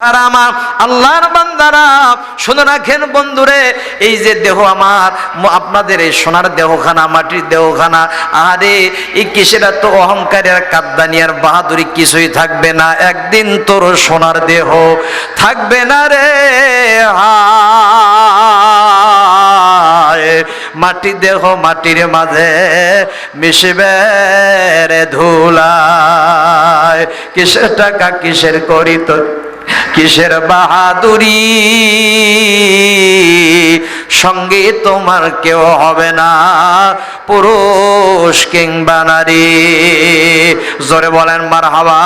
আর আমার আল্লাহর বান্দারা শুনে রাখেন বন্ধুরে, এই যে দেহ আমার, আপনাদের এই সোনার দেহখানা, মাটির দেহখানা, আরে এই কিসের তো অহংকারের কাদ্দানি আর বাহাদুরি কিছুই থাকবে না। একদিন তোর সোনার দেহ থাকবে না রে, মাটি দেহ মাটির মাঝে মিশবে রে ধুলায়। কিসের টাকা কিসের করি তো কিসের বাহাদুরি, সঙ্গে তোমার কেউ হবে না পুরুষ কিংবা নারী। জোরে বলেন মারহাবা।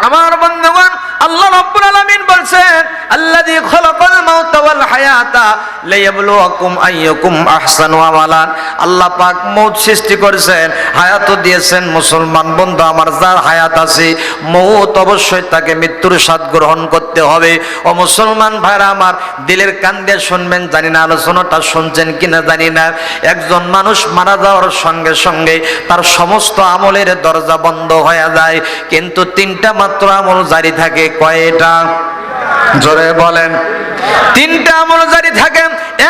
আমার বন্ধুগণ, আল্লাহ রাব্বুল আলামিন বলছেন, আল্লাযী খালাকাল মাউতা ওয়াল হায়াতা লিয়াবলুয়াকুম আইয়ুকুম আহসানু আমালান। আল্লাহ পাক মউত সৃষ্টি করেছেন, হায়াতও দিয়েছেন। মুসলমান বন্ধু আমার, যার হায়াত আছে, মউত অবশ্যই তাকে মৃত্যুর স্বাদ গ্রহণ করতে হবে। ও মুসলমান ভাইরা আমার, দিলের কান দিয়ে শুনবেন, জানি না আলোচনাটা শুনছেন কিনা জানি না। একজন মানুষ মারা যাওয়ার সঙ্গে সঙ্গে তার সমস্ত আমলের দরজা বন্ধ হয়ে যায়, কিন্তু তিনটা মাত্র আমল জারি থাকে। কয়টা? জোরে বলেন। তিনটা আমল জারি থাকে।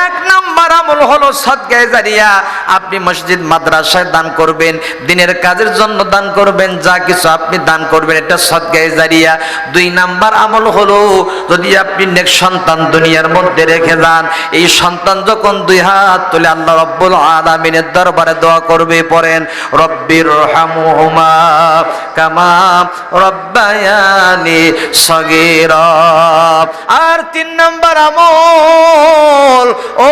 এক নাম্বার আমল হলো সাদকায়ে জারিয়া। আপনি মসজিদ মাদ্রাসায় দান করবেন, দিনের কাজের জন্য দান করবেন, যা কিছু আপনি দান করবেন, এটা সাদকায়ে জারিয়া। দুই নাম্বার আমল হলো, যদি আপনি নেক সন্তান দুনিয়ার মধ্যে রেখে যান, এই সন্তান যখন দুই হাত তুলে আল্লাহ রাব্বুল আলামিনের দরবারে দোয়া করবে, পড়েন রব্বির রহমহুমা কামা রব্বায়ানি সগীরা। আর তিন নাম্বার আমল, ও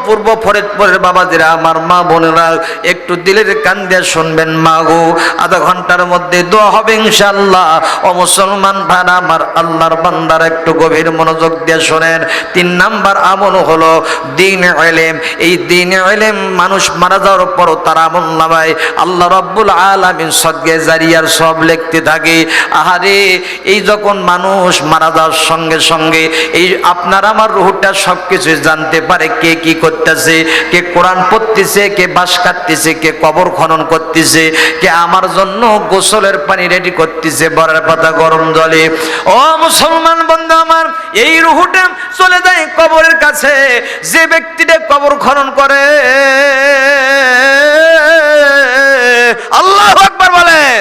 পূর্ব ফরিদপুরের বাবাজিরা, আমার মা বোনেরা, একটু দিলের কান দিয়ে শুনবেন। মা গো, আধা ঘন্টার মধ্যে দোয়া হবে ইনশাআল্লাহ। ও মুসলমান ভাইরা আমার, আল্লাহর বান্দারা একটু গভীর মনোযোগ দিয়ে শোনেন। তিন নাম্বার আমল হলো দ্বীন ইলম। এই দ্বীন ইলম মানুষ মারা যাওয়ার পরও তার আমল নামায় আল্লাহ রাব্বুল আলামিন সাদকায়ে জারিয়ার সব লিখতে থাকে। আহারে, এই যখন মানুষ মারা যাওয়ার সঙ্গে সঙ্গে এই আপনার আমার রূহটা সবকিছু জানতে পারে, কে কি করতেছে, কে কোরআন পড়তেছে, কে বাঁশ কাটতেছে, কে কবর খনন করতেছে, কে আমার জন্য গোসলের পানি রেডি করতেছে, বরের পাতা গরম জলে। ও মুসলমান বন্ধু আমার, এই রূহটা চলে যায় কবরের কাছে। যে ব্যক্তিটা কবর খনন করে, আল্লাহু আকবার বলেন,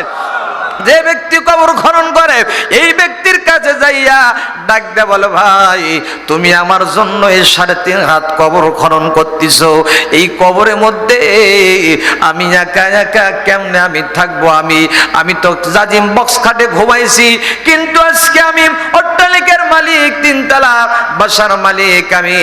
যে ব্যক্তি কবর খনন করে, এই ব্যক্তির কাছে যাইয়া ডাক দে, বলে ভাই তুমি আমার জন্য এই 3.5 হাত কবর খনন করতেছো, এই কবরের মধ্যে আমি একা একা কেমনে আমি থাকবো? আমি তো জাজিম বক্স খাটে ঘুমাইছি, কিন্তু আজকে আমি অট্টালিকার মালিক, 3 তলা বাসার মালিক আমি।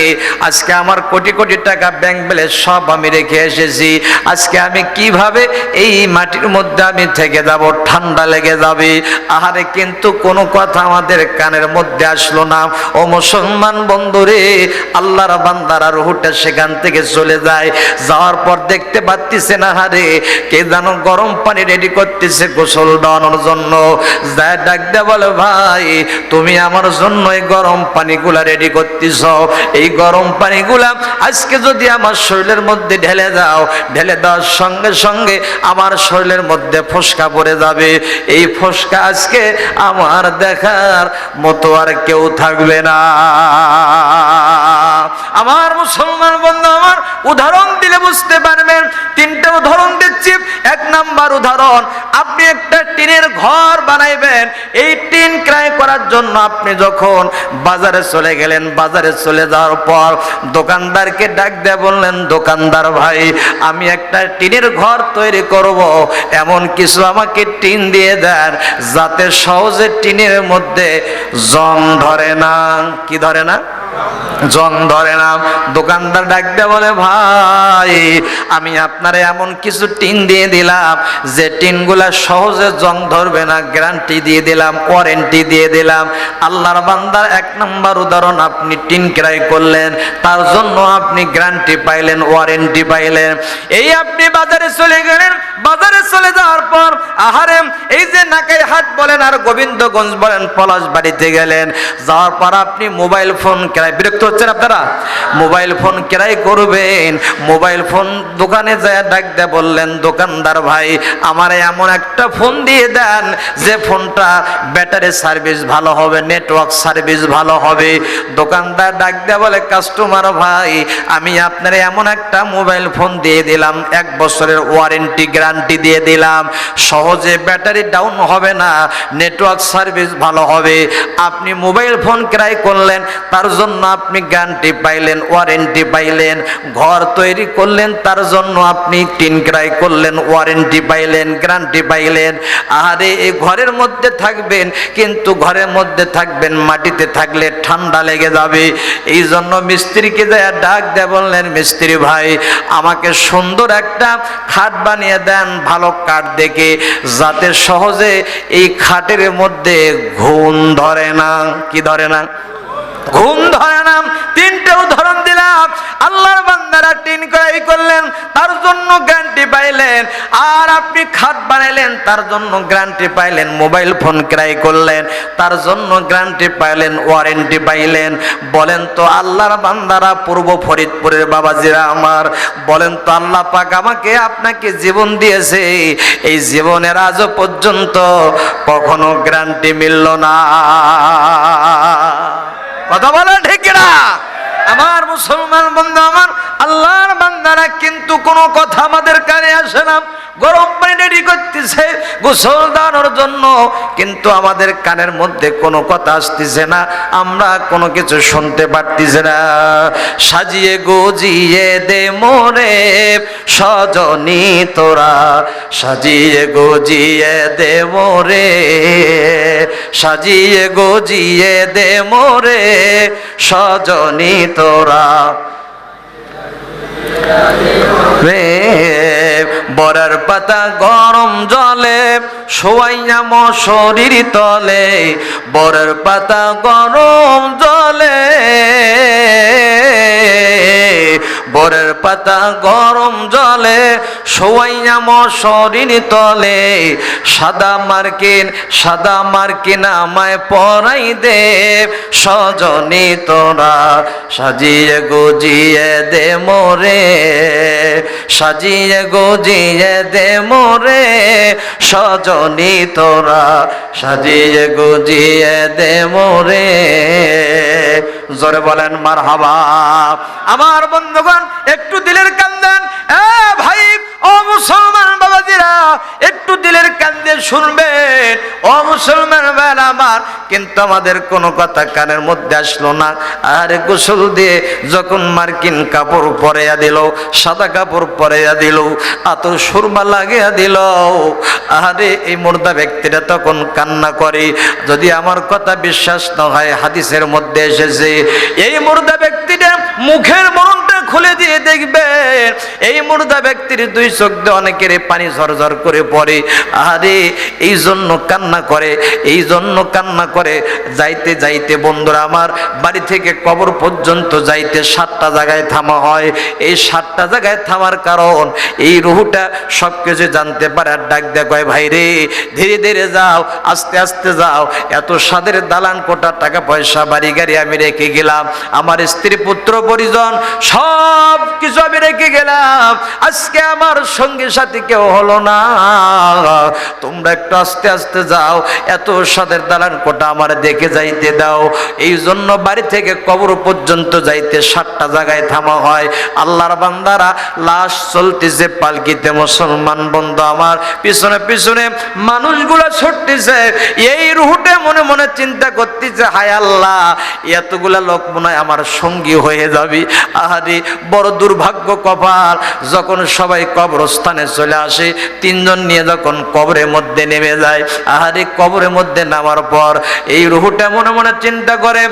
আজকে আমার কোটি কোটি টাকা ব্যাংক ব্যালেন্স সব আমি রেখে এসেছি। আজকে আমি কিভাবে এই মাটির মধ্যে আমি থেকে যাব? ঠান্ডা লেগে যাবে। আহারে, কিন্তু কোনো কথা আমাদের কানের মধ্যে আসলো না। ও মুসলমান বন্ধুরে, আল্লাহর বান্দারা রূহটা সেখান থেকে চলে যায়। যাওয়ার পর দেখতে পাচ্ছেন, আহারে কে যেন গরম পানি রেডি করতেছে গোসল দেওয়ানোর জন্য। যায় ডাক দে, বলে ভাই তুমি আমার জন্য এই গরম পানিগুলা রেডি করতেছ, এই গরম পানিগুলা আজকে যদি আমার শরীরের মধ্যে ঢেলে দাও, ঢেলে দেওয়ার সঙ্গে সঙ্গে আমার শরীরের মধ্যে ফোসকা পড়ে যাবে। এই ফোসকা আজকে আমার দেখার মতো আর কেউ থাকবে না। আমার মুসলমান বন্ধু আমার, উদাহরণ দিলে বুঝতে পারবেন। 3টে উদাহরণ দিচ্ছি। 1 নাম্বার উদাহরণ, আপনি একটা টিনের ঘর বানাইবেন। এই টিন ক্রয় করার জন্য আপনি যখন বাজারে চলে গেলেন, বাজারে চলে যাওয়ার পর দোকানদারকে ডাক দিয়ে বললেন, দোকানদার ভাই আমি একটা টিনের ঘর তৈরি করব, এমন কিছু আমাকে টিন দিয়ে দেন যাতে সহজে টিনের মধ্যে জং ধরে না। কি ধরে না? জং ধরে না। দোকানদার ডাক দিয়ে বলে, ভাই আমি আপনারে এমন কিছু টিন দিয়ে দিলাম যে টিনগুলা সহজে জং ধরবে না, গ্যারান্টি দিয়ে দিলাম, ওয়ারেন্টি দিয়ে দিলাম। আল্লাহর বান্দার 1 নাম্বার উদাহরণ, আপনি টিন ক্রয় করলেন, তার জন্য আপনি গ্যারান্টি পাইলেন, ওয়ারেন্টি পাইলেন। এই আপনি বাজারে চলে গেলেন, বাজারে চলে যাওয়ার পর আহারে এই যে নাকাই হাট বলেন আর গোবিন্দগঞ্জ বলেন, পলাশবাড়িতে গেলেন, যাওয়ার পর আপনি মোবাইল ফোন না? বিরক্ত হচ্ছেন আপনারা? মোবাইল ফোন ক্রয় করবেন, মোবাইল ফোন দোকানে যায় ডাক দিয়ে বললেন, দোকানদার ভাই আমার এমন একটা ফোন দিয়ে দেন যে ফোনটা ব্যাটারি সার্ভিস ভালো হবে, নেটওয়ার্ক সার্ভিস ভালো হবে। দোকানদার ডাক দিয়ে বলে, কাস্টমার ভাই আমি আপনার এমন একটা মোবাইল ফোন দিয়ে দিলাম, 1 বছরের ওয়ারেন্টি গ্যারান্টি দিয়ে দিলাম, সহজে ব্যাটারি ডাউন হবে না, নেটওয়ার্ক সার্ভিস ভালো হবে। আপনি মোবাইল ফোন ক্রয় করলেন, তার জন্য আপনি গ্যারান্টি পাইলেন, ওয়ারেন্টি পাইলেন। ঘর তৈরি করলেন, তার জন্য আপনি টিন ক্রয় করলেন, ওয়ারেন্টি পাইলেন, গ্যারান্টি পাইলেন। আরে এই ঘরের মধ্যে থাকবেন, কিন্তু ঘরের মধ্যে থাকবেন, মাটিতে থাকলে ঠান্ডা লেগে যাবে। এই জন্য মিস্ত্রিকে যায় ডাক দিয়ে বললেন, মিস্ত্রি ভাই আমাকে সুন্দর একটা খাট বানিয়ে দেন, ভালো কাঠ দেখে, যাতে সহজে এই খাটের মধ্যে ঘুম ধরে না। কি ধরে না? ঘুম ধরে না। 3টে উদাহরণ দিলাম। আল্লাহর বান্দারা টিন ক্রয় করলেন, তার জন্য গ্যারান্টি পাইলেন। আর আপনি খাট বানাইলেন, তার জন্য গ্যারান্টি পাইলেন। মোবাইল ফোন ক্রয় করলেন, তার জন্য গ্যারান্টি পাইলেন, ওয়ারেন্টি পাইলেন। বলেন তো আল্লাহর বান্দারা, পূর্ব ফরিদপুরের বাবাজিরা আমার, বলেন তো আল্লাহ পাক আমাকে আপনাকে জীবন দিয়েছে, এই জীবনের আজও পর্যন্ত কখনো গ্যারান্টি মিলল না। কথা বলেন ঠিক না? আমার মুসলমান বন্ধু আমার, আল্লাহর বান্দারা কিন্তু কোনো কথা আমাদের কানে আসে না। গরম পানি রেডি করতেছে গোসল দেওয়ার জন্য, কিন্তু আমাদের কানের মধ্যে কোনো কথা আসতেছে না, আমরা কোনো কিছু শুনতে পারতেছি না। সাজিয়ে গুজিয়ে দে মোরে সজনী তোরা, সাজিয়ে গুজিয়ে দে মোরে, সাজিয়ে গুজিয়ে দে মোরে সজনী তোরা। বরের পাতা গরম জলে শোয়াইয়া মশারির তলে, বরের পাতা গরম জলে, বরের পাতা গরম জলে শোয়াইয়া মশারির তলে, সাদা মার্কিন আমায় পরাই দে সজনী তোরা, সাজিয়ে গুজিয়ে দে মোরে, সাজিয়ে গুজিয়ে দে মোরে সজনী তোরা, সাজিয়ে গুজিয়ে দে মোরে। জোরে বলেন মারহাবা। আমার বন্ধুগণ একটু দিলের কান দেন, ভাই ও মুসলমান বাবাজিরা একটু দিলের কান দিয়ে শুনবেন। ও মুসলমান ভাইরা আমার, কিন্তু আমাদের কোনো কথা কানের মধ্যে আসলো না। আর গোসল দিয়ে যখন মার্কিন কাপড় পরাইয়া দিল, সাদা কাপড় পরাইয়া দিল, আতর সুরমা লাগিয়া দিল, আরে এই মুর্দা ব্যক্তিটা তখন কান্না করে। যদি আমার কথা বিশ্বাস না হয়, হাদিসের মধ্যে এসেছে এই মুর্দা ব্যক্তিটা মুখের মরণটা খুলে দিয়ে দেখবেন, এই মুর্দা ব্যক্তির 2 চোখ দিয়ে অনেকের পানি ঝরঝর করে পড়ে। আরে এই জন্য কান্না করে, এই জন্য কান্না করে। যাইতে যাইতে বন্ধুরা আমার, বাড়ি থেকে কবর পর্যন্ত যাইতে 7টা জায়গায় থামা হয়। এই 7টা জায়গায় থামার কারণ এই রুহুটা সবকিছু জানতে পারে। আর ডাক দেয়, কয় ভাই রে ধীরে ধীরে যাও, আস্তে আস্তে যাও, এত সাদের দালান কোটা, টাকা পয়সা, বাড়ি গাড়ি আমি রেখে গেলাম, আমার স্ত্রী পুত্র পরিজন সব কিছু আমি রেখে গেলাম, আজকে আমার সঙ্গী সাথী কেউ হলো না, তোমরা একটু আস্তে আস্তে যাও, এত সাদের দালান কোটা আমার দেখে যাইতে দাও। এই জন্য বাড়ি থেকে কবর পর্যন্ত যাইতে 7টা জায়গায় থামা হয়। আল্লাহর বান্দারা লাশ চলতেছে পালকিতে, মুসলমান বন্ধু আমার, পিছনে পিছনে মানুষগুলা ছুটতেছে। এই রুহুটা মনে মনে চিন্তা করতেছে, হায় আল্লাহ এতগুলা লোক মনে হয় আমার সঙ্গী হয়ে যাবে। আহারে বড় দুর্ভাগ্য কপাল। যখন সবাই কবরস্থানে চলে আসে, 3 জন নিয়ে যখন কবরের মধ্যে নেমে যায়, আহারে কবরের মধ্যে নামার পর এই রুহুটা মনে মনে চিন্তা করে,